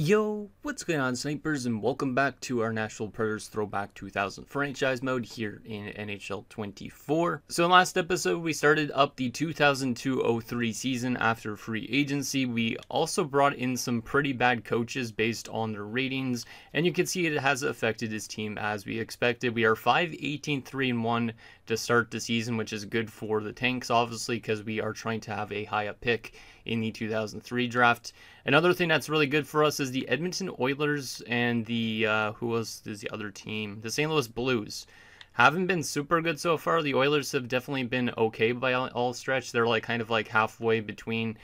Yo, what's going on, snipers, and welcome back to our Nashville Predators Throwback 2000 franchise mode here in NHL 24. So in last episode, we started up the 2002-03 season after free agency. We also brought in some pretty bad coaches based on their ratings, and you can see it has affected his team as we expected. We are 5-18-3-1 to start the season, which is good for the Tanks, obviously, because we are trying to have a high up pick in the 2003 draft. Another thing that's really good for us is the Edmonton Oilers and the, the other team? The St. Louis Blues. Haven't been super good so far. The Oilers have definitely been okay by all stretch. They're kind of halfway between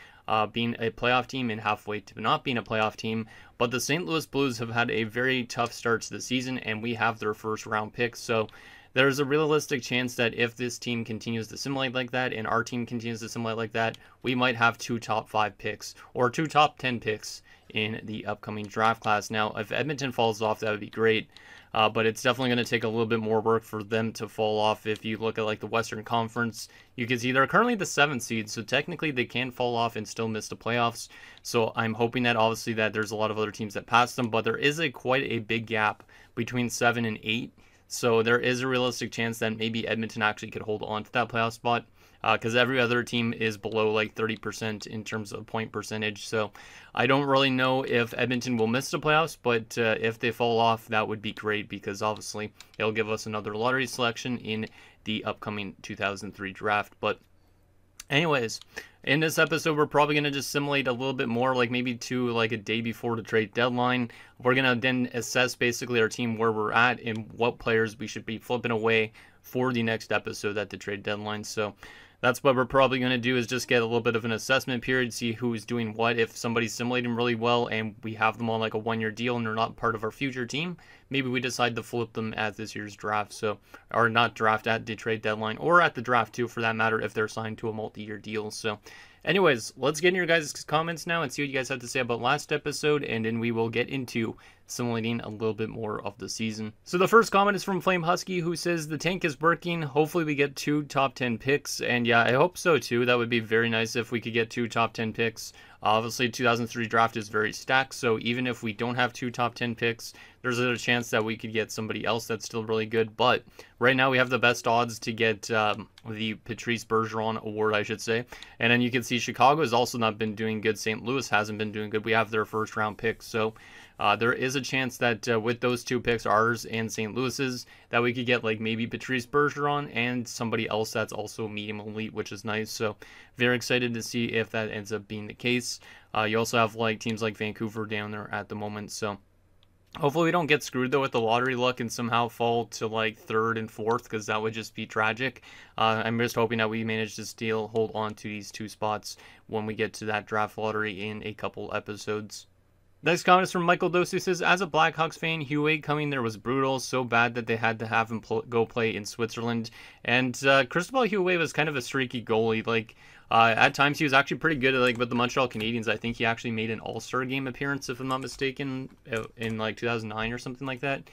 being a playoff team and halfway to not being a playoff team. But the St. Louis Blues have had a very tough start to the season, and we have their first round pick. So there's a realistic chance that if this team continues to simulate like that and our team continues to simulate like that, we might have 2 top 5 picks or 2 top 10 picks in the upcoming draft class. Now, if Edmonton falls off, that would be great, but it's definitely going to take a little bit more work for them to fall off. If you look at the Western Conference, you can see they're currently the 7th seed, so technically they can fall off and still miss the playoffs. So I'm hoping that obviously that there's a lot of other teams that pass them, but there is quite a big gap between 7 and 8. So there is a realistic chance that maybe Edmonton actually could hold on to that playoff spot, because every other team is below 30% in terms of point percentage. So I don't really know if Edmonton will miss the playoffs, but if they fall off, that would be great, because obviously it'll give us another lottery selection in the upcoming 2003 draft. But anyways, in this episode, we're probably going to just simulate a little bit more, maybe to a day before the trade deadline. We're going to then assess basically our team, where we're at, and what players we should be flipping away for the next episode at the trade deadline. So that's what we're probably going to do, is just get a little bit of an assessment period, see who's doing what. If somebody's simulating really well and we have them on a 1-year deal and they're not part of our future team, maybe we decide to flip them at this year's draft. So, or not draft, at the trade deadline, or at the draft too, for that matter, if they're signed to a multi-year deal. So anyways, let's get in your guys' comments now and see what you guys have to say about last episode, and then we will get into simulating a little bit more of the season. So the first comment is from Flame Husky, who says the tank is working. Hopefully we get 2 top 10 picks, and yeah, I hope so too. That would be very nice if we could get 2 top 10 picks. Obviously 2003 draft is very stacked, so even if we don't have 2 top 10 picks, there's a chance that we could get somebody else that's still really good. But right now we have the best odds to get the Patrice Bergeron award, I should say. And then you can see Chicago has also not been doing good. St. Louis hasn't been doing good. We have their first round pick, so there is a chance that with those 2 picks, ours and St. Louis's, that we could get maybe Patrice Bergeron and somebody else that's also medium elite, which is nice. So very excited to see if that ends up being the case. You also have teams like Vancouver down there at the moment, so hopefully we don't get screwed though with the lottery luck and somehow fall to 3rd and 4th, because that would just be tragic. I'm just hoping that we manage to hold on to these 2 spots when we get to that draft lottery in a couple episodes. Next comment is from Michael Dos, who says, as a Blackhawks fan, Huey coming there was brutal, so bad that they had to have him go play in Switzerland. And Cristobal Huey was kind of a streaky goalie. At times he was actually pretty good with the Montreal Canadiens. I think he actually made an All-Star game appearance, if I'm not mistaken, in 2009 or something like that.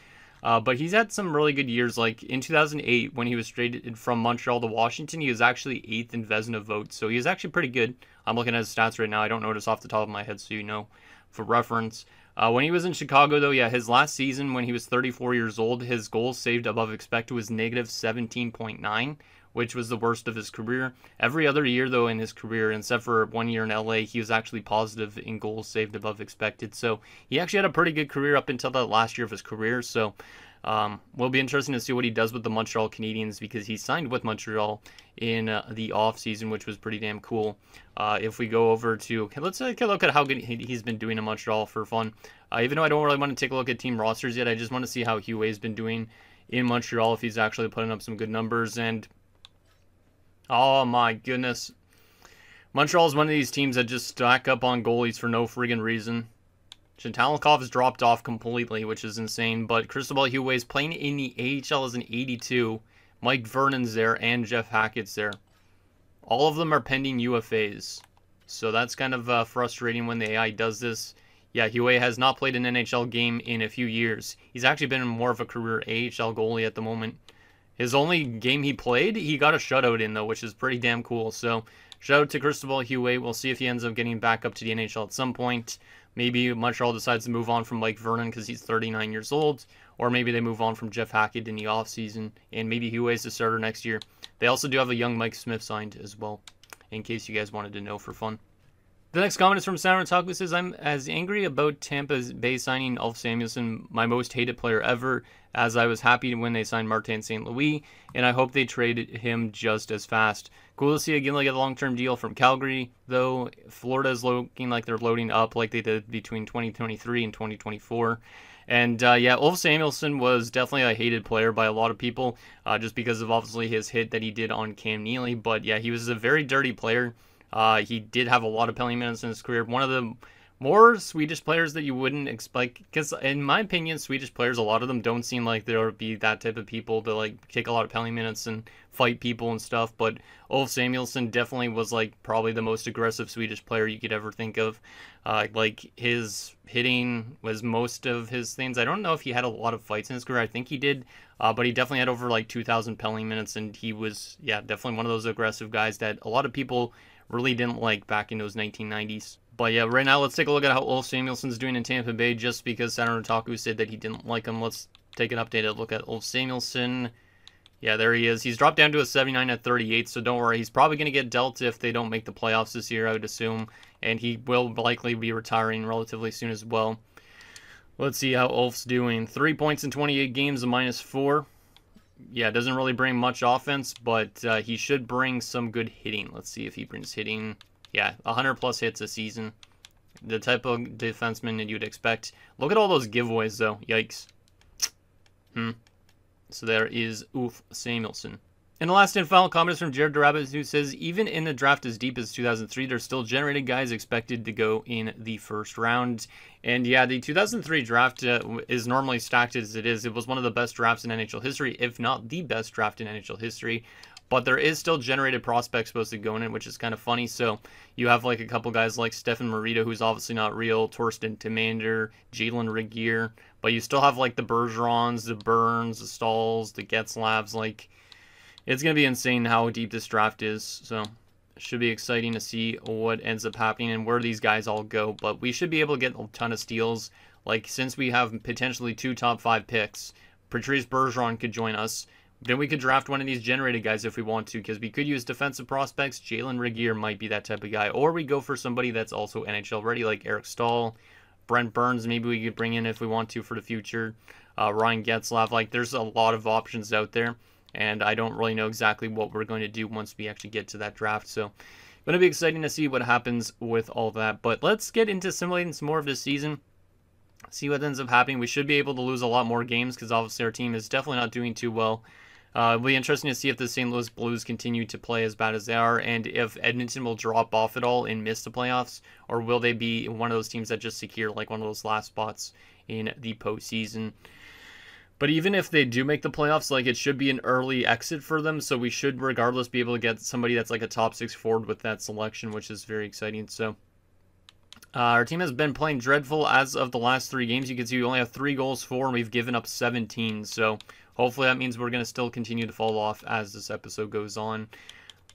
But he's had some really good years. In 2008, when he was traded from Montreal to Washington, he was actually 8th in Vezina votes, so he was actually pretty good. I'm looking at his stats right now. I don't know this off the top of my head, so you know, for reference. When he was in Chicago, though, yeah, his last season when he was 34 years old, his goals saved above expected was negative 17.9, which was the worst of his career. Every other year, though, in his career, except for 1 year in LA, he was actually positive in goals saved above expected. So he actually had a pretty good career up until the last year of his career. So will be interesting to see what he does with the Montreal Canadiens, because he signed with Montreal in the offseason, which was pretty damn cool. If we go over to, let's take a look at how good he's been doing in Montreal for fun. Even though I don't really want to take a look at team rosters yet, I just want to see how Huey's been doing in Montreal, if he's actually putting up some good numbers. And oh my goodness, Montreal is one of these teams that just stack up on goalies for no friggin' reason. Shatalankov has dropped off completely, which is insane, but Cristobal Huey is playing in the AHL as an 82. Mike Vernon's there, and Jeff Hackett's there. All of them are pending UFAs, so that's kind of frustrating when the AI does this. Yeah, Huey has not played an NHL game in a few years. He's actually been more of a career AHL goalie at the moment. His only game he played, he got a shutout in, though, which is pretty damn cool. So shout out to Cristobal Huey. We'll see if he ends up getting back up to the NHL at some point. maybe Montreal decides to move on from Mike Vernon because he's 39 years old, or maybe they move on from Jeff Hackett in the offseason, and maybe Huey's the starter next year. They also do have a young Mike Smith signed as well, in case you guys wanted to know for fun. The next comment is from Sound Otaku. Says, I'm as angry about Tampa Bay signing Ulf Samuelsson, my most hated player ever, as I was happy when they signed Martin St. Louis, and I hope they traded him just as fast. Cool to see again like a long-term deal from Calgary, though Florida is looking like they're loading up like they did between 2023 and 2024. And yeah, Ulf Samuelsson was definitely a hated player by a lot of people, just because of obviously his hit that he did on Cam Neely. But yeah, he was a very dirty player. He did have a lot of penalty minutes in his career. One of the more Swedish players that you wouldn't expect, because in my opinion, Swedish players, a lot of them don't seem like there would be that type of people to like take a lot of penalty minutes and fight people and stuff. But Ulf Samuelsson definitely was like probably the most aggressive Swedish player you could ever think of. Like his hitting was most of his things. I don't know if he had a lot of fights in his career. I think he did, but he definitely had over like 2,000 penalty minutes, and he was, yeah, definitely one of those aggressive guys that a lot of people really didn't like back in those 1990s. But yeah, right now let's take a look at how Ulf Samuelsson's doing in Tampa Bay. Just because Sound Otaku said that he didn't like him, let's take an updated look at Ulf Samuelsson. Yeah, there he is. He's dropped down to a 79 at 38, so don't worry. He's probably going to get dealt if they don't make the playoffs this year, I would assume. And he will likely be retiring relatively soon as well. Let's see how Ulf's doing. 3 points in 28 games, a -4. Yeah, doesn't really bring much offense, but he should bring some good hitting. Let's see if he brings hitting. Yeah, 100+ hits a season. The type of defenseman that you'd expect. Look at all those giveaways, though. Yikes. So there is Ulf Samuelsson. And the last and final comment is from Jared Rabbit, who says, even in a draft as deep as 2003, there's still generated guys expected to go in the first round. And yeah, the 2003 draft is normally stacked as it is. It was one of the best drafts in NHL history, if not the best draft in NHL history. But there is still generated prospects supposed to go in it, which is kind of funny. So you have like a couple guys like Stefan Marita, who's obviously not real, Torsten Timander, Jalen Regier. But you still have like the Bergerons, the Burns, the Stalls, the Getzlavs. Like, it's going to be insane how deep this draft is. So it should be exciting to see what ends up happening and where these guys all go. But we should be able to get a ton of steals. Like, since we have potentially 2 top 5 picks, Patrice Bergeron could join us. Then we could draft one of these generated guys if we want to, because we could use defensive prospects. Jalen Regier might be that type of guy. Or we go for somebody that's also NHL ready, like Eric Stahl. Brent Burns, maybe we could bring in if we want to for the future. Ryan Getzlav. Like, there's a lot of options out there. And I don't really know exactly what we're going to do once we actually get to that draft. So, going to be exciting to see what happens with all that. But let's get into simulating some more of this season. See what ends up happening. We should be able to lose a lot more games because obviously our team is definitely not doing too well. It'll be interesting to see if the St. Louis Blues continue to play as bad as they are, and if Edmonton will drop off at all and miss the playoffs, or will they be one of those teams that just secure like one of those last spots in the postseason. But even if they do make the playoffs, like, it should be an early exit for them, so we should regardless be able to get somebody that's like a top 6 forward with that selection, which is very exciting. So our team has been playing dreadful as of the last 3 games. You can see we only have 3 goals for, and we've given up 17. So hopefully that means we're going to still continue to fall off as this episode goes on.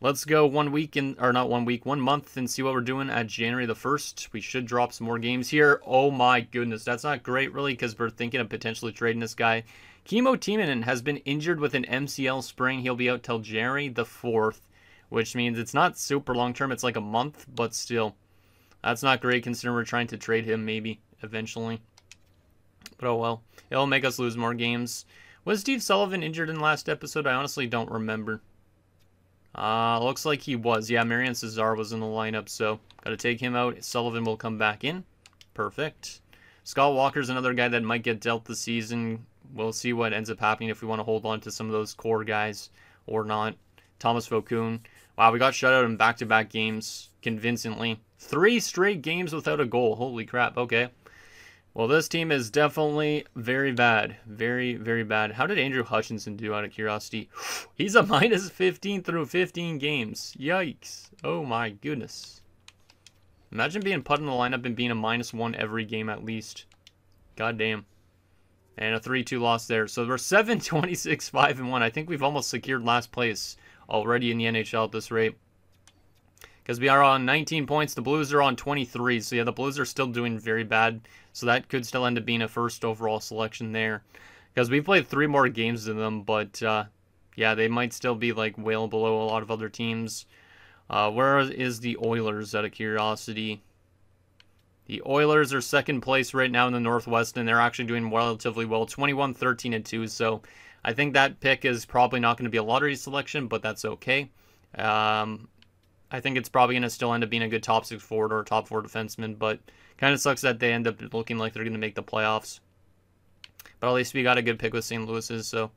Let's go 1 week, or not 1 week, 1 month, and see what we're doing at January the 1st. We should drop some more games here. Oh my goodness, that's not great really, because we're thinking of potentially trading this guy. Kimmo Timonen has been injured with an MCL sprain. He'll be out till January the 4th, which means it's not super long term. It's like a month, but still. That's not great considering we're trying to trade him maybe eventually. But oh well. It'll make us lose more games. Was Steve Sullivan injured in the last episode? I honestly don't remember. Looks like he was. Yeah, Marian Cesar was in the lineup, so got to take him out. Sullivan will come back in. Perfect. Scott Walker's another guy that might get dealt this season. We'll see what ends up happening if we want to hold on to some of those core guys or not. Thomas Vokoun. Wow, we got shut out in back-to-back games convincingly. 3 straight games without a goal. Holy crap. Okay. Well, this team is definitely very bad. Very, very bad. How did Andrew Hutchinson do, out of curiosity? He's a -15 through 15 games. Yikes. Oh my goodness. Imagine being put in the lineup and being a -1 every game at least. God damn. And a 3-2 loss there. So we're 7-26-5-1. I think we've almost secured last place already in the NHL at this rate. because we are on 19 points. The Blues are on 23. So yeah, the Blues are still doing very bad. So that could still end up being a first overall selection there, because we played 3 more games than them. But yeah, they might still be like well below a lot of other teams. Where is the Oilers, out of curiosity? The Oilers are second place right now in the Northwest, and they're actually doing relatively well, 21, 13, and 2. So I think that pick is probably not going to be a lottery selection, but that's okay. I think it's probably going to still end up being a good top 6 forward or top 4 defenseman, but kind of sucks that they end up looking like they're going to make the playoffs. But at least we got a good pick with St. Louis's, so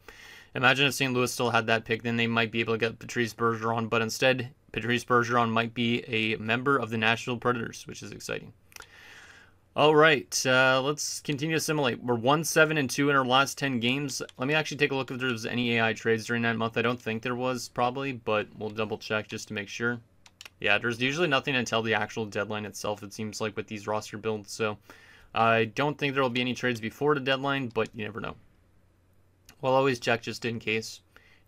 imagine if St. Louis still had that pick, then they might be able to get Patrice Bergeron, but instead, Patrice Bergeron might be a member of the Nashville Predators, which is exciting. All right, let's continue to simulate. We're 1-7-2 in our last 10 games. Let me actually take a look if there was any AI trades during that month. I don't think there was, probably, but we'll double check just to make sure. Yeah, there's usually nothing until the actual deadline itself, it seems like, with these roster builds. So I don't think there will be any trades before the deadline, but you never know. We'll always check just in case.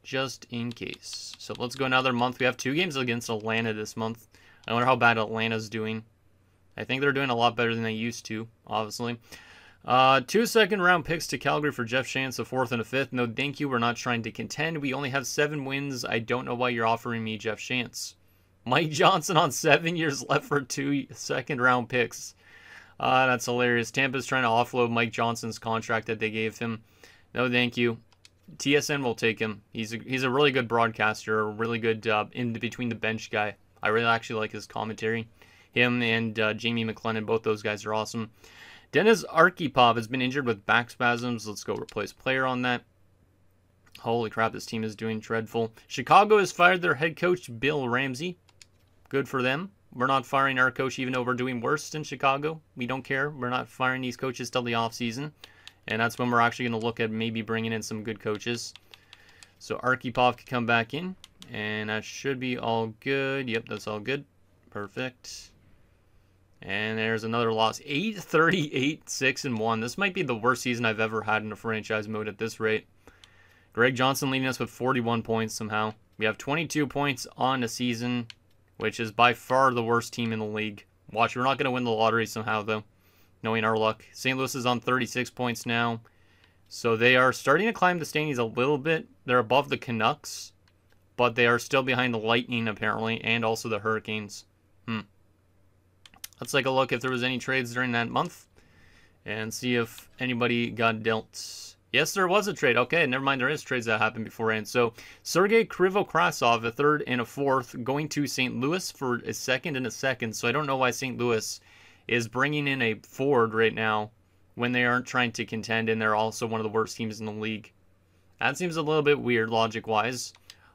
Just in case. So let's go another month. We have 2 games against Atlanta this month. I wonder how bad Atlanta's doing. I think they're doing a lot better than they used to, obviously. 2 second-round picks to Calgary for Jeff Shantz, a 4th and a 5th. No, thank you. We're not trying to contend. We only have 7 wins. I don't know why you're offering me Jeff Shantz. Mike Johnson on 7 years left for 2 second-round picks. That's hilarious. Tampa's trying to offload Mike Johnson's contract that they gave him. No, thank you. TSN will take him. He's a really good broadcaster, a really good in-between-the-bench guy. I really actually like his commentary. Him and Jamie McLennan, both those guys are awesome. Denis Archipov has been injured with back spasms. Let's go replace player on that. Holy crap, this team is doing dreadful. Chicago has fired their head coach, Bill Ramsey. Good for them. We're not firing our coach even though we're doing worse in Chicago. We don't care. We're not firing these coaches till the offseason. And that's when we're actually going to look at maybe bringing in some good coaches. So Archipov can come back in. And that should be all good. Yep, that's all good. Perfect. And there's another loss. 8-38, 6-1. This might be the worst season I've ever had in a franchise mode at this rate. Greg Johnson leading us with 41 points somehow. We have 22 points on the season, which is by far the worst team in the league. Watch, we're not going to win the lottery somehow, though, knowing our luck. St. Louis is on 36 points now. So they are starting to climb the standings a little bit. They're above the Canucks, but they are still behind the Lightning, apparently, and also the Hurricanes. Let's take a look if there was any trades during that month and see if anybody got dealt. Yes, there was a trade. Okay, never mind. There is trades that happened beforehand. So Sergei Krivokrasov, a 3rd and a 4th, going to St. Louis for a 2nd and a 2nd. So I don't know why St. Louis is bringing in a forward right now when they aren't trying to contend and they're also one of the worst teams in the league. That seems a little bit weird logic-wise.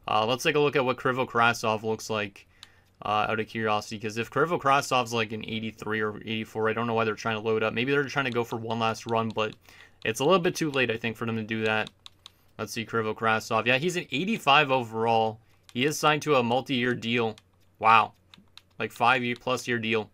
Let's take a look at what Krivokrasov looks like. Out of curiosity, because if Krivokrasov's like an 83 or 84, I don't know why they're trying to load up. Maybe they're trying to go for one last run, but it's a little bit too late, I think, for them to do that. Let's see, Krivokrasov. Yeah, he's an 85 overall. He is signed to a multi-year deal. Wow. Like 5+ year deal.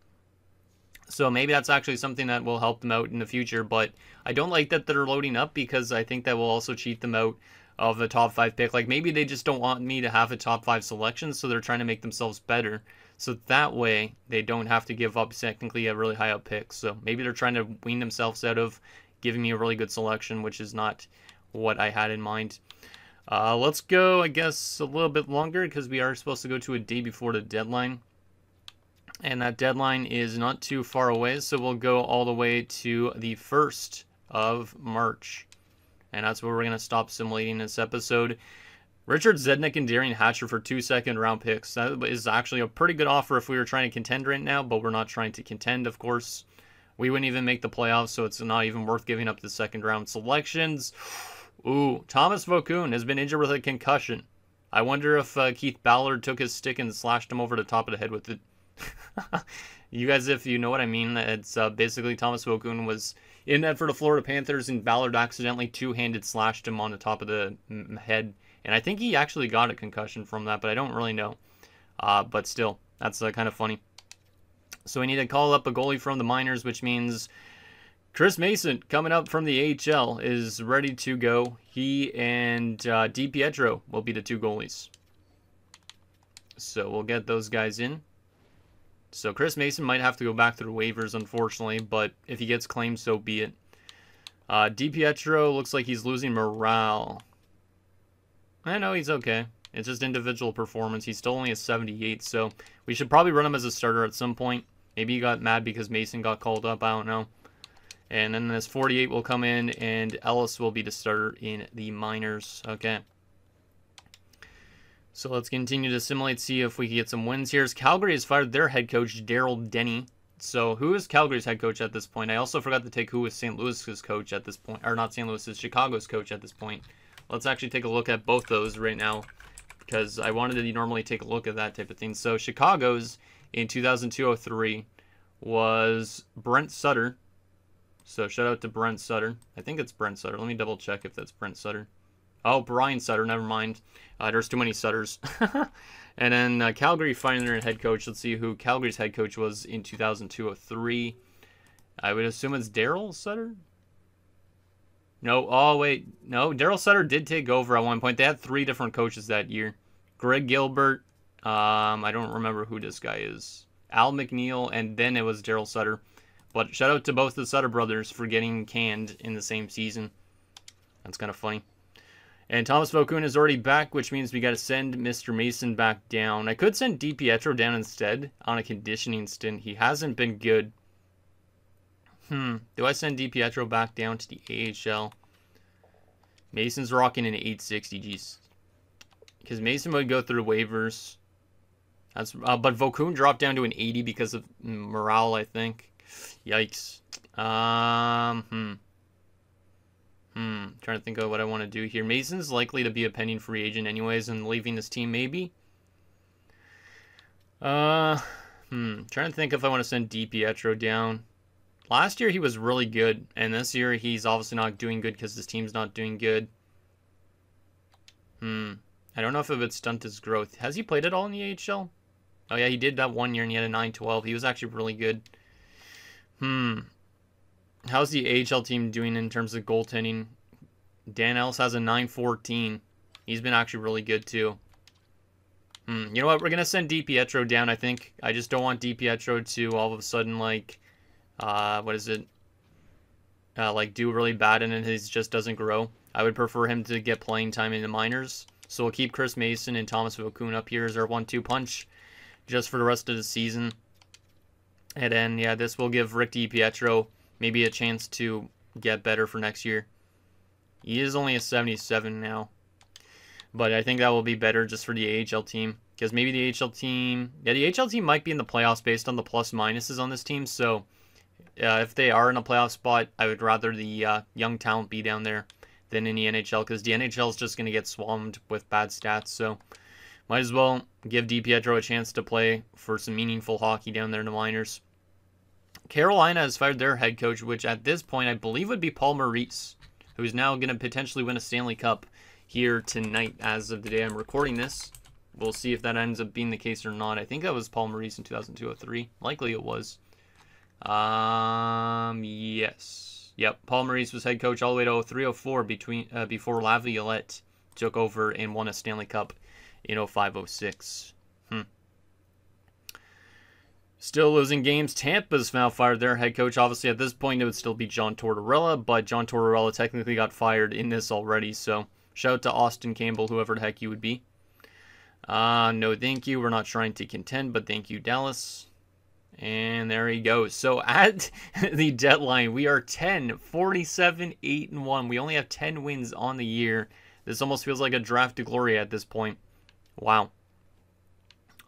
So maybe that's actually something that will help them out in the future, but I don't like that they're loading up because I think that will also cheat them out of a top 5 pick. Like maybe they just don't want me to have a top 5 selection, so they're trying to make themselves better. So that way they don't have to give up technically a really high up pick. So maybe they're trying to wean themselves out of giving me a really good selection, which is not what I had in mind. Let's go, I guess, a little bit longer because we are supposed to go to a day before the deadline. And that deadline is not too far away, so we'll go all the way to the 1st of March. And that's where we're going to stop simulating this episode. Richard Zednik and Darian Hatcher for 2 second-round picks. That is actually a pretty good offer if we were trying to contend right now, but we're not trying to contend, of course. We wouldn't even make the playoffs, so it's not even worth giving up the second-round selections. Ooh, Thomas Vokoun has been injured with a concussion. I wonder if Keith Ballard took his stick and slashed him over the top of the head with it. You guys, if you know what I mean, it's basically Thomas Vokoun was in net for the Florida Panthers, and Ballard accidentally two-handed slashed him on the top of the head. And I think he actually got a concussion from that, but I don't really know. But still, that's kind of funny. So we need to call up a goalie from the minors, which means Chris Mason, coming up from the AHL, is ready to go. He and DiPietro will be the 2 goalies. So we'll get those guys in. So Chris Mason might have to go back through waivers, unfortunately, but if he gets claimed, so be it. DiPietro looks like he's losing morale. I know he's okay. It's just individual performance. He's still only a 78, so we should probably run him as a starter at some point. Maybe he got mad because Mason got called up. I don't know. And then this 48 will come in, and Ellis will be the starter in the minors. Okay. So let's continue to simulate, see if we can get some wins here. Calgary has fired their head coach, Daryl Denny. So who is Calgary's head coach at this point? I also forgot to take who is St. Louis's coach at this point. Or not St. Louis's, Chicago's coach at this point. Let's actually take a look at both those right now, because I wanted to normally take a look at that type of thing. So Chicago's in 2002-03 was Brent Sutter. So shout out to Brent Sutter. I think it's Brent Sutter. Let me double check if that's Brent Sutter. Oh, Brian Sutter, never mind. There's too many Sutters. And then Calgary firing their head coach. Let's see who Calgary's head coach was in 2002-03. I would assume it's Daryl Sutter? No, oh wait. No, Daryl Sutter did take over at one point. They had 3 different coaches that year. Greg Gilbert. I don't remember who this guy is. Al McNeil, and then it was Daryl Sutter. But shout out to both the Sutter brothers for getting canned in the same season. That's kind of funny. And Thomas Vokoun is already back, which means we got to send Mr. Mason back down. I could send DiPietro down instead on a conditioning stint. He hasn't been good. Do I send DiPietro back down to the AHL? Mason's rocking an 860, geez. Because Mason would go through waivers. That's but Vokoun dropped down to an 80 because of morale, I think. Yikes. Trying to think of what I want to do here. Mason's likely to be a pending free agent anyways and leaving this team maybe. Trying to think if I want to send DiPietro down. Last year he was really good, and this year he's obviously not doing good because his team's not doing good. I don't know if it would stunt his growth. Has he played at all in the AHL? Oh yeah, he did that 1 year and he had a 912. He was actually really good. How's the AHL team doing in terms of goaltending? Dan Ellis has a 914. He's been actually really good too. You know what? We're going to send DiPietro down, I think. I just don't want DiPietro to all of a sudden, like, what is it? Like, do really bad and then he just doesn't grow. I would prefer him to get playing time in the minors. So we'll keep Chris Mason and Thomas Vokoun up here as our 1-2 punch just for the rest of the season. And then, yeah, this will give Rick DiPietro maybe a chance to get better for next year. He is only a 77 now. But I think that will be better just for the AHL team. Because maybe the AHL team... Yeah, the AHL team might be in the playoffs based on the plus-minuses on this team. So, if they are in a playoff spot, I would rather the young talent be down there than in the NHL. Because the NHL is just going to get swarmed with bad stats. So, might as well give DiPietro a chance to play for some meaningful hockey down there in the minors. Carolina has fired their head coach, which at this point I believe would be Paul Maurice, who's now going to potentially win a Stanley Cup here tonight as of the day I'm recording this. We'll see if that ends up being the case or not. I think that was Paul Maurice in 2002-03. Likely it was. Yes. Yep, Paul Maurice was head coach all the way to 03-04 before Laviolette took over and won a Stanley Cup in 05-06. Still losing games. Tampa's now fired their head coach. Obviously, at this point, it would still be John Tortorella, but John Tortorella technically got fired in this already, so shout out to Austin Campbell, whoever the heck you would be. No, thank you. We're not trying to contend, but thank you, Dallas. And there he goes. So at the deadline, we are 10-47-8-1. We only have 10 wins on the year. This almost feels like a draft to glory at this point. Wow.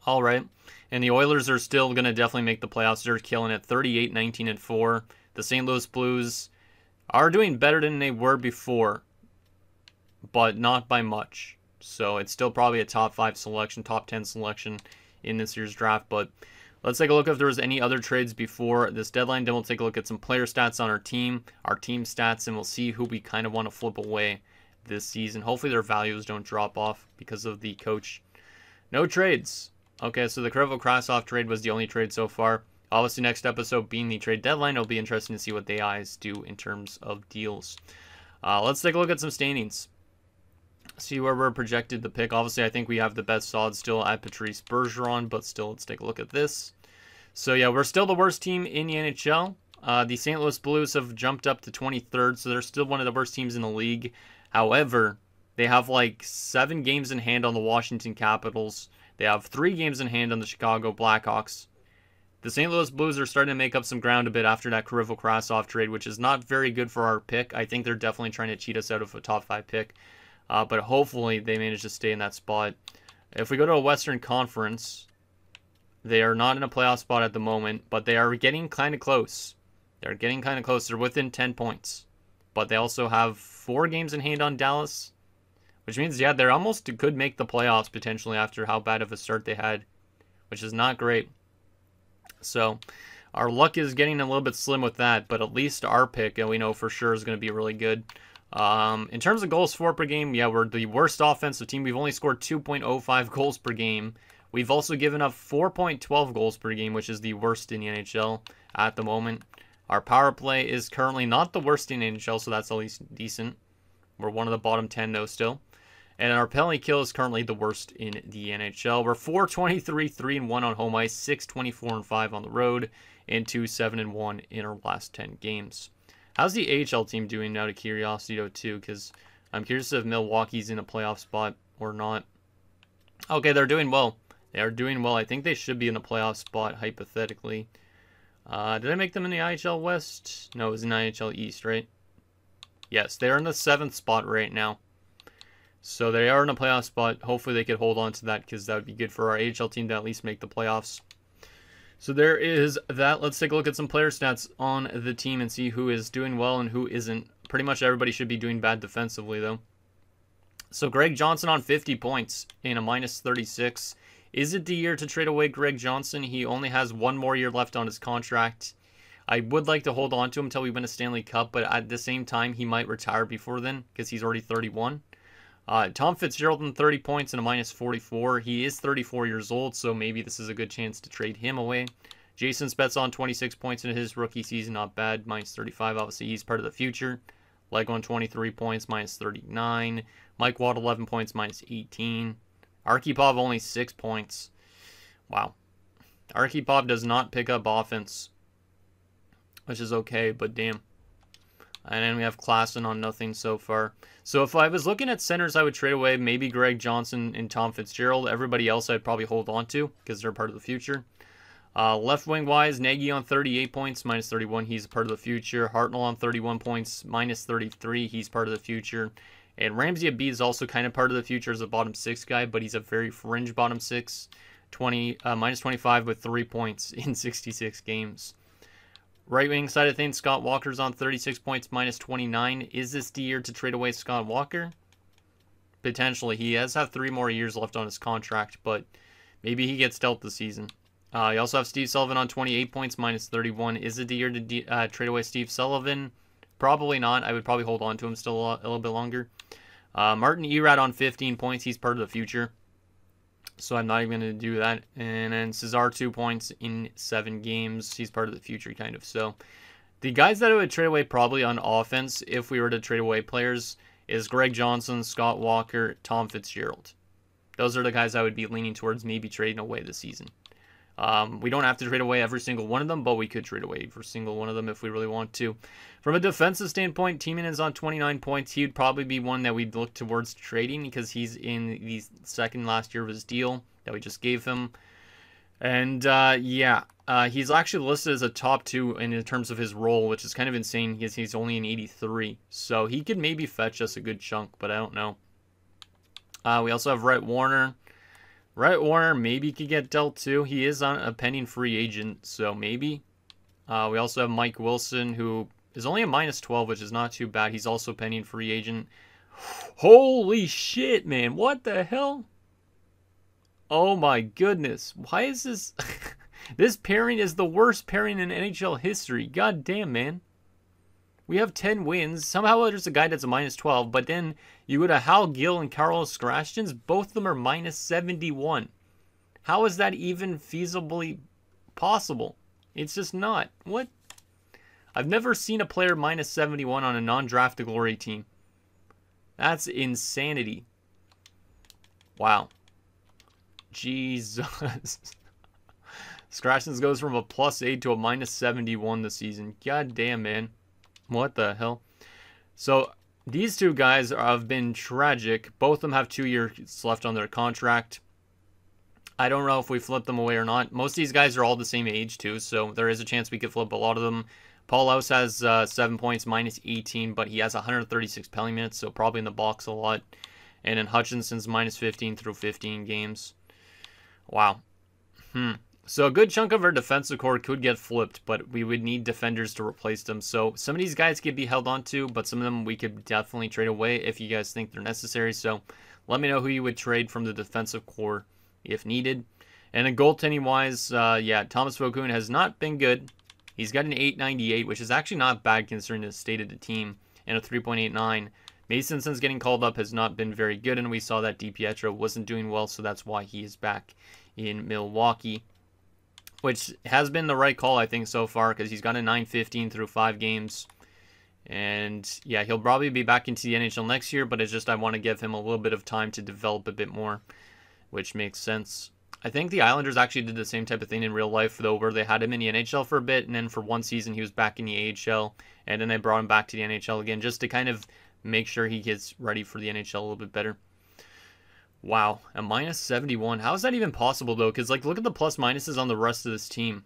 All right. And the Oilers are still going to definitely make the playoffs. They're killing it, 38-19-4. The St. Louis Blues are doing better than they were before, but not by much. So it's still probably a top 5 selection, top 10 selection in this year's draft. But let's take a look if there was any other trades before this deadline. Then we'll take a look at some player stats on our team stats, and we'll see who we kind of want to flip away this season. Hopefully their values don't drop off because of the coach. No trades. Okay, so the Krevo-Krasov trade was the only trade so far. Obviously, next episode being the trade deadline, it'll be interesting to see what the AIs do in terms of deals. Let's take a look at some standings. See where we're projected to pick. Obviously, I think we have the best odds still at Patrice Bergeron, but still, let's take a look at this. So yeah, we're still the worst team in the NHL. The St. Louis Blues have jumped up to 23rd, so they're still one of the worst teams in the league. However, they have like 7 games in hand on the Washington Capitals. They have 3 games in hand on the Chicago Blackhawks. The St. Louis Blues are starting to make up some ground a bit after that Krivko-Krasov trade, which is not very good for our pick. I think they're definitely trying to cheat us out of a top 5 pick. But hopefully they manage to stay in that spot. If we go to a Western Conference, they are not in a playoff spot at the moment, but they are getting kind of close. They're getting kind of close. They're within 10 points. But they also have 4 games in hand on Dallas, which means, yeah, they almost could make the playoffs potentially after how bad of a start they had, which is not great. So our luck is getting a little bit slim with that, but at least our pick, and we know for sure, is going to be really good. In terms of goals for per game, yeah, we're the worst offensive team. We've only scored 2.05 goals per game. We've also given up 4.12 goals per game, which is the worst in the NHL at the moment. Our power play is currently not the worst in the NHL, so that's at least decent. We're one of the bottom 10 though still. And our penalty kill is currently the worst in the NHL. We're 423, 3-1 on home ice, 624 5 on the road, and 2-7-1 in our last 10 games. How's the AHL team doing out of curiosity though too? Because I'm curious if Milwaukee's in a playoff spot or not. Okay, they're doing well. They are doing well. I think they should be in a playoff spot, hypothetically. Did I make them in the IHL West? No, it was in IHL East, right? Yes, they're in the 7th spot right now. So they are in a playoff spot. Hopefully they could hold on to that because that would be good for our AHL team to at least make the playoffs. So there is that. Let's take a look at some player stats on the team and see who is doing well and who isn't. Pretty much everybody should be doing bad defensively, though. So Greg Johnson on 50 points in a -36. Is it the year to trade away Greg Johnson? He only has 1 more year left on his contract. I would like to hold on to him until we win a Stanley Cup, but at the same time, he might retire before then because he's already 31. Tom Fitzgerald on 30 points and a -44. He is 34 years old, so maybe this is a good chance to trade him away. Jason Spezza on 26 points in his rookie season, not bad, -35. Obviously, he's part of the future. Lego on 23 points, -39. Mike Watt, 11 points, -18. Arkhipov only 6 points. Wow. Arkhipov does not pick up offense, which is okay, but damn. And then we have Klassen on nothing so far. So if I was looking at centers, I would trade away maybe Greg Johnson and Tom Fitzgerald. Everybody else I'd probably hold on to because they're part of the future. Left wing wise, Nagy on 38 points, -31. He's part of the future. Hartnell on 31 points, -33. He's part of the future. And Ramsey Abid is also kind of part of the future as a bottom 6 guy, but he's a very fringe bottom 6. -25 with 3 points in 66 games. Right wing side of things, Scott Walker's on 36 points, -29. Is this the year to trade away Scott Walker? Potentially. He has 3 more years left on his contract, but maybe he gets dealt this season. You also have Steve Sullivan on 28 points, -31. Is it the year to trade away Steve Sullivan? Probably not. I would probably hold on to him still a little bit longer. Martin Erad on 15 points. He's part of the future, so I'm not even going to do that. And then Cesar 2 points in 7 games. He's part of the future, kind of. So the guys that I would trade away probably on offense, if we were to trade away players, is Greg Johnson, Scott Walker, Tom Fitzgerald. Those are the guys I would be leaning towards maybe trading away this season. We don't have to trade away every single one of them, but we could trade away every single one of them if we really want to. From a defensive standpoint, Tiemann is on 29 points. He would probably be one that we'd look towards trading because he's in the second last year of his deal that we just gave him. And he's actually listed as a top 2 in terms of his role, which is kind of insane because he's only an 83. So he could maybe fetch us a good chunk, but I don't know. We also have Rhett Warner. Rhett Warner maybe could get dealt too. He is on a pending free agent, so maybe. We also have Mike Wilson, who is only a -12, which is not too bad. He's also pending free agent. Holy shit, man. What the hell? Oh my goodness. Why is this... This pairing is the worst pairing in NHL history. God damn, man. We have 10 wins. Somehow there's a guy that's a -12, but then you go to Hal Gill and Carlos Scrastins. Both of them are -71. How is that even feasibly possible? It's just not. What? I've never seen a player -71 on a non-drafted glory team. That's insanity. Wow. Jesus. Scratchins goes from a +8 to a -71 this season. God damn, man. What the hell? So these two guys have been tragic. Both of them have 2 years left on their contract. I don't know if we flip them away or not. Most of these guys are all the same age too, so there is a chance we could flip a lot of them. Paul House has 7 points, -18, but he has 136 penalty minutes, so probably in the box a lot. And then Hutchinson's -15 through 15 games. Wow. So a good chunk of our defensive core could get flipped, but we would need defenders to replace them. So some of these guys could be held on to, but some of them we could definitely trade away if you guys think they're necessary. So let me know who you would trade from the defensive core if needed. And then goaltending wise, yeah, Thomas Vokoun has not been good. He's got an 898, which is actually not bad considering the state of the team, and a 3.89. Mason, since getting called up, has not been very good, and we saw that DiPietro wasn't doing well, so that's why he is back in Milwaukee, which has been the right call, I think, so far, because he's got a 915 through 5 games. And, yeah, he'll probably be back into the NHL next year, but it's just I want to give him a little bit of time to develop a bit more, which makes sense. I think the Islanders actually did the same type of thing in real life, though, where they had him in the NHL for a bit, and then for one season he was back in the AHL, and then they brought him back to the NHL again, just to kind of make sure he gets ready for the NHL a little bit better. Wow, a -71. How is that even possible, though? Because, like, look at the plus minuses on the rest of this team.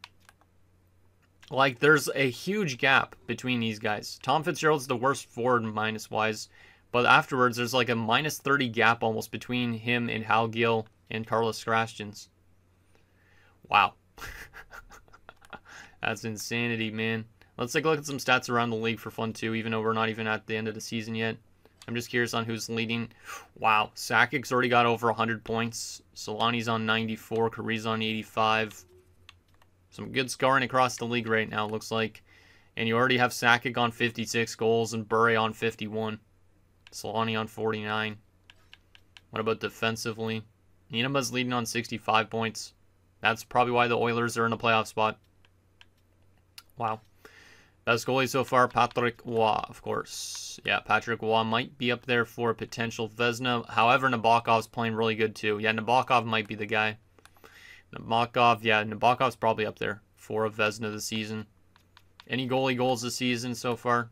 Like, there's a huge gap between these guys. Tom Fitzgerald's the worst forward minus-wise, but afterwards there's like a -30 gap almost between him and Hal Gill and Carlos Scratchins. Wow. That's insanity, man. Let's take a look at some stats around the league for fun, too, even though we're not even at the end of the season yet. I'm just curious on who's leading. Wow, Sakic's already got over 100 points. Solani's on 94, Kari's on 85. Some good scoring across the league right now, looks like. And you already have Sakic on 56 goals and Bure on 51. Solani on 49. What about defensively? Nienema's leading on 65 points. That's probably why the Oilers are in a playoff spot. Wow. Best goalie so far, Patrick Roy, of course. Yeah, Patrick Roy might be up there for a potential Vezina. However, Nabokov's playing really good too. Yeah, Nabokov might be the guy. Nabokov's probably up there for a Vezina this season. Any goalie goals this season so far?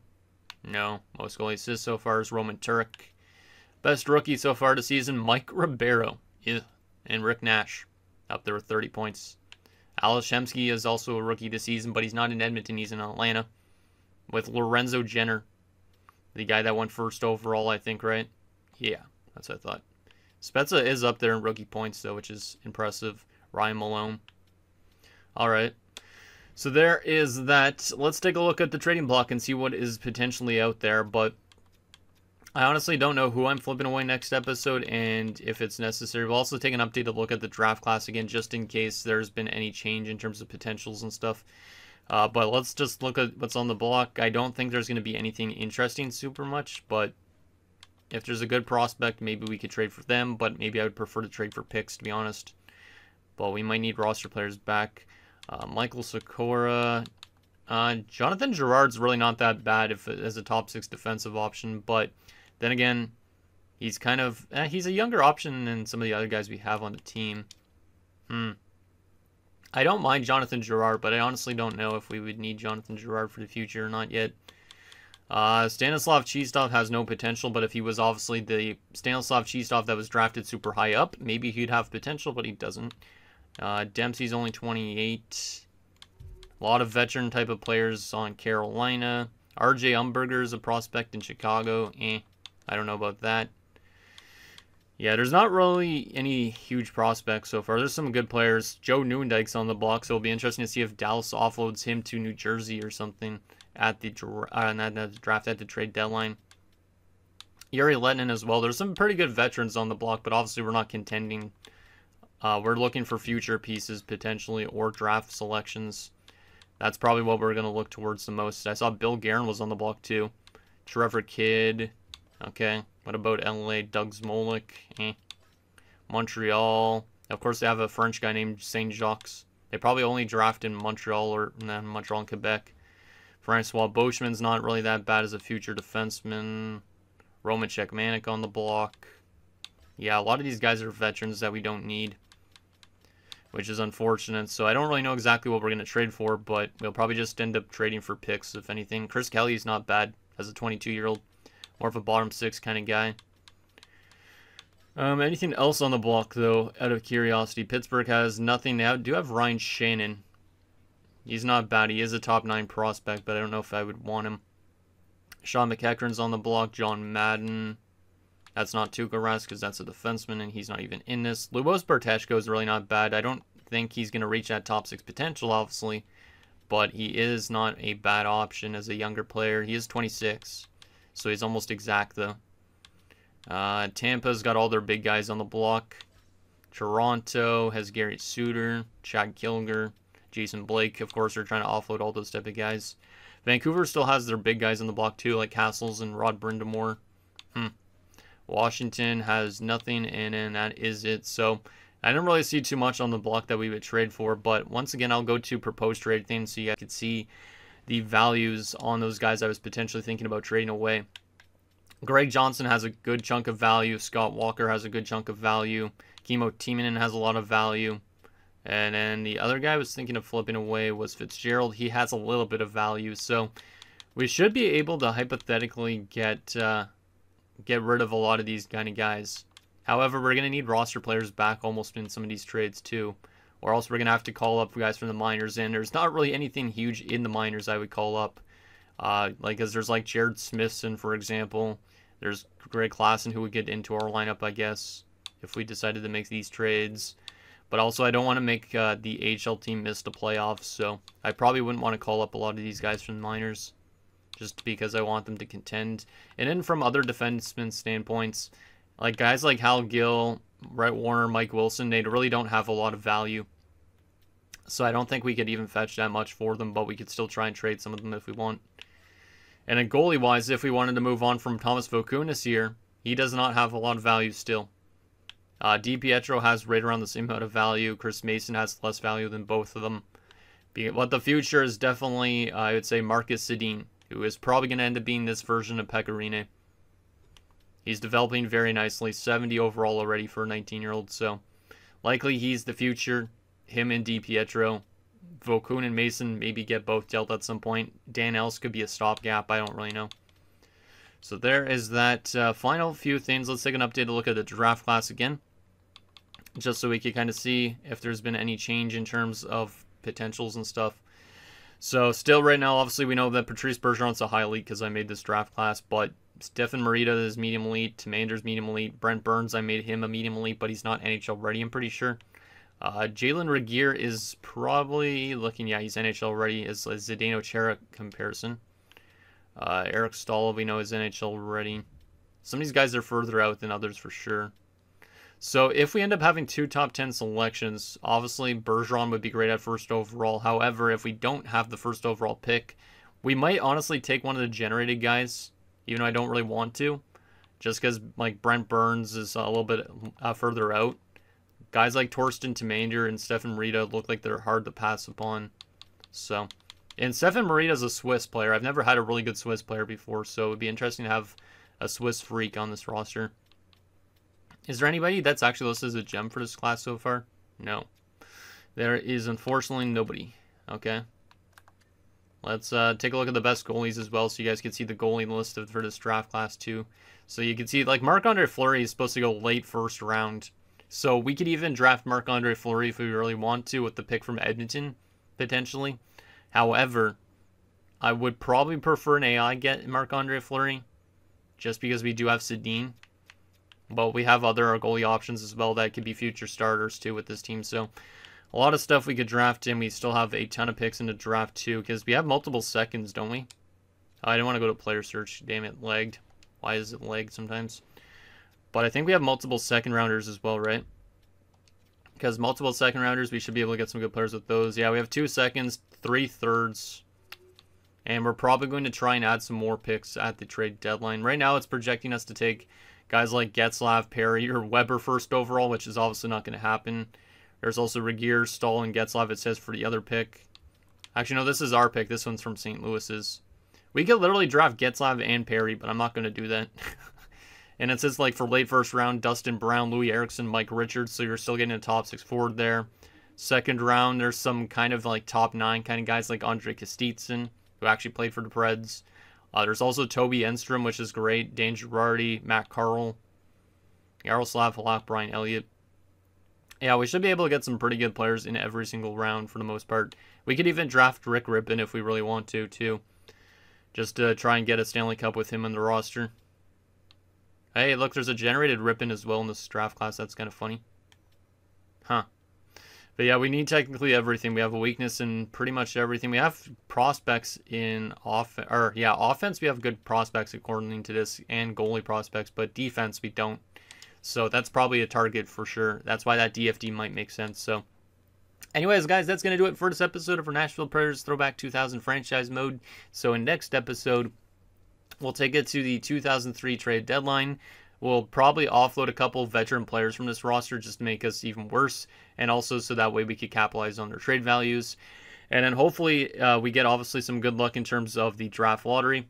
No. Most goalie assists so far is Roman Turek. Best rookie so far this season, Mike Ribeiro. Yeah. And Rick Nash up there with 30 points. Alex Shemsky is also a rookie this season, but he's not in Edmonton, he's in Atlanta. With Lorenzo Jenner, the guy that went first overall, I think, right? Yeah, that's what I thought. Spezza is up there in rookie points, though, which is impressive. Ryan Malone. All right. So there is that. Let's take a look at the trading block and see what is potentially out there. But I honestly don't know who I'm flipping away next episode and if it's necessary. We'll also take an updated look at the draft class again, just in case there's been any change in terms of potentials and stuff. But let's just look at what's on the block. I don't think there's going to be anything interesting super much, but if there's a good prospect, maybe we could trade for them, but maybe I would prefer to trade for picks, to be honest. But we might need roster players back. Michael Sikora. Jonathan Girard's really not that bad as a top 6 defensive option, but then again, he's kind of he's a younger option than some of the other guys we have on the team. I don't mind Jonathan Girard, but I honestly don't know if we would need Jonathan Girard for the future or not yet. Stanislav Chistov has no potential, but if he was obviously the Stanislav Chistov that was drafted super high up, maybe he'd have potential, but he doesn't. Dempsey's only 28. A lot of veteran type of players on Carolina. RJ Umberger is a prospect in Chicago. I don't know about that. Yeah, there's not really any huge prospects so far. There's some good players. Joe Nieuwendyke's on the block, so it'll be interesting to see if Dallas offloads him to New Jersey or something at the draft, at the trade deadline. Yuri Lettinen as well. There's some pretty good veterans on the block, but obviously we're not contending. We're looking for future pieces potentially or draft selections. That's probably what we're going to look towards the most. I saw Bill Guerin was on the block too. Trevor Kidd. Okay. What about LA? Doug Smolik. Montreal. Of course, they have a French guy named Saint Jacques. They probably only draft in Montreal or Montreal and Quebec. Francois Beauchemin's not really that bad as a future defenseman. Roman Cechmanek on the block. Yeah, a lot of these guys are veterans that we don't need. which is unfortunate. So I don't really know exactly what we're going to trade for, but we'll probably just end up trading for picks, if anything. Chris Kelly's not bad as a 22-year-old. More of a bottom six kind of guy. Anything else on the block, though, out of curiosity? Pittsburgh has nothing. They do have Ryan Shannon. He's not bad. He is a top 9 prospect, but I don't know if I would want him. Sean McEachran's on the block. John Madden. That's not Tuukka Rask because that's a defenseman, and he's not even in this. Lubos Barteshko is really not bad. I don't think he's going to reach that top 6 potential, obviously, but he is not a bad option as a younger player. He is 26, so he's almost exact, though. Tampa's got all their big guys on the block. Toronto has Gary Suter, Chad Kilger, Jason Blake. Of course, they're trying to offload all those type of guys. Vancouver still has their big guys on the block, too, like Castles and Rod Brindamore. Washington has nothing, and that is it. So I didn't really see too much on the block that we would trade for, but once again, I'll go to proposed trade things so you guys can see the values on those guys I was potentially thinking about trading away. Greg Johnson has a good chunk of value. Scott Walker has a good chunk of value. Kimmo Timonen has a lot of value. And then the other guy I was thinking of flipping away was Fitzgerald. He has a little bit of value. So we should be able to hypothetically get rid of a lot of these kind of guys. However, we're going to need roster players back almost in some of these trades too. Or else we're going to have to call up guys from the minors. And there's not really anything huge in the minors I would call up. Because there's like Jared Smithson, for example. There's Greg Klassen who would get into our lineup, I guess, if we decided to make these trades. But also, I don't want to make the AHL team miss the playoffs, so I probably wouldn't want to call up a lot of these guys from the minors, just because I want them to contend. And then from other defensemen standpoints, like guys like Hal Gill, Brett Warner, Mike Wilson, they really don't have a lot of value. So I don't think we could even fetch that much for them, but we could still try and trade some of them if we want. And then goalie-wise, if we wanted to move on from Thomas Vokoun this year, he does not have a lot of value still. DiPietro has right around the same amount of value. Chris Mason has less value than both of them. But the future is definitely, I would say, Marcus Sedin, who is probably going to end up being this version of Pecorine. He's developing very nicely, 70 overall already for a 19-year-old, so likely he's the future. Him and DiPietro. Vokoun and Mason maybe get both dealt at some point. Dan Ellis could be a stopgap. I don't really know. So there is that final few things. Let's take an updated look at the draft class again, just so we can kind of see if there's been any change in terms of potentials and stuff. So still right now, obviously, we know that Patrice Bergeron's a high elite because I made this draft class, but Stefan Marita is medium elite. Tamander's medium elite. Brent Burns, I made him a medium elite, but he's not NHL ready, I'm pretty sure. Jalen Regier is probably looking, yeah, he's NHL ready as a Zdeno Chara comparison. Eric Stahl, we know, is NHL ready. Some of these guys are further out than others for sure. So if we end up having 2 top 10 selections, obviously Bergeron would be great at first overall. However, if we don't have the first overall pick, we might honestly take one of the generated guys, even though I don't really want to, just because like Brent Burns is a little bit further out. Guys like Torsten Tamander and Stefan Marita look like they're hard to pass upon. So, and Stefan Marita is a Swiss player. I've never had a really good Swiss player before, so it would be interesting to have a Swiss freak on this roster. Is there anybody that's actually listed as a gem for this class so far? No. There is unfortunately nobody. Okay. Let's take a look at the best goalies as well, so you guys can see the goalie list for this draft class too. So you can see, like, Marc-Andre Fleury is supposed to go late first round. So we could even draft Marc-Andre Fleury if we really want to with the pick from Edmonton, potentially. However, I would probably prefer an AI get Marc-Andre Fleury, just because we do have Sedin. But we have other goalie options as well that could be future starters too with this team. So a lot of stuff we could draft in. We still have a ton of picks in the draft too, because we have multiple seconds, don't we? I didn't want to go to player search. Damn it, lagged. Why is it lagged sometimes? But I think we have multiple second rounders as well, right? Because multiple second rounders, we should be able to get some good players with those. Yeah, we have 2 seconds, 3 thirds. And we're probably going to try and add some more picks at the trade deadline. Right now, it's projecting us to take guys like Getzlaf, Perry, or Weber first overall, which is obviously not going to happen. There's also Regier, Stahl, and Getzlaf, it says, for the other pick. Actually, no, this is our pick. This one's from St. Louis's. We could literally draft Getzlaf and Perry, but I'm not going to do that. And it says, like, for late first round, Dustin Brown, Louis Eriksson, Mike Richards. So you're still getting a top 6 forward there. second round, there's some kind of like top 9 kind of guys like Andre Kostitsyn, who actually played for the Preds. There's also Toby Enstrom, which is great. Dan Girardi, Matt Carl, Yaroslav Halak, Brian Elliott. Yeah, we should be able to get some pretty good players in every single round for the most part. We could even draft Rick Rippon if we really want to, too. Just to try and get a Stanley Cup with him in the roster. Hey, look, there's a generated Rippon as well in this draft class. That's kind of funny. Huh. But yeah, we need technically everything. We have a weakness in pretty much everything. We have prospects in offense. We have good prospects according to this, and goalie prospects, but defense we don't. So that's probably a target for sure. That's why that DFD might make sense. So anyways, guys, that's going to do it for this episode of our Nashville Predators Throwback 2000 franchise mode. So in next episode, we'll take it to the 2003 trade deadline. We'll probably offload a couple veteran players from this roster just to make us even worse, and also so that way we could capitalize on their trade values. And then hopefully we get obviously some good luck in terms of the draft lottery.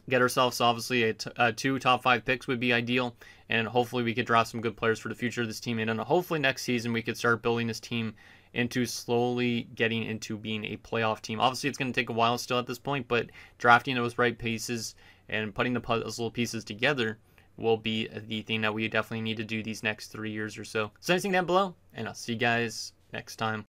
Get ourselves obviously a 2 top 5 picks would be ideal, and hopefully we could draft some good players for the future of this team. And then hopefully next season we could start building this team into slowly getting into being a playoff team. Obviously it's going to take a while still at this point, but drafting those right pieces and putting the puzzle pieces together will be the thing that we definitely need to do these next 3 years or so. So anything down below, and I'll see you guys next time.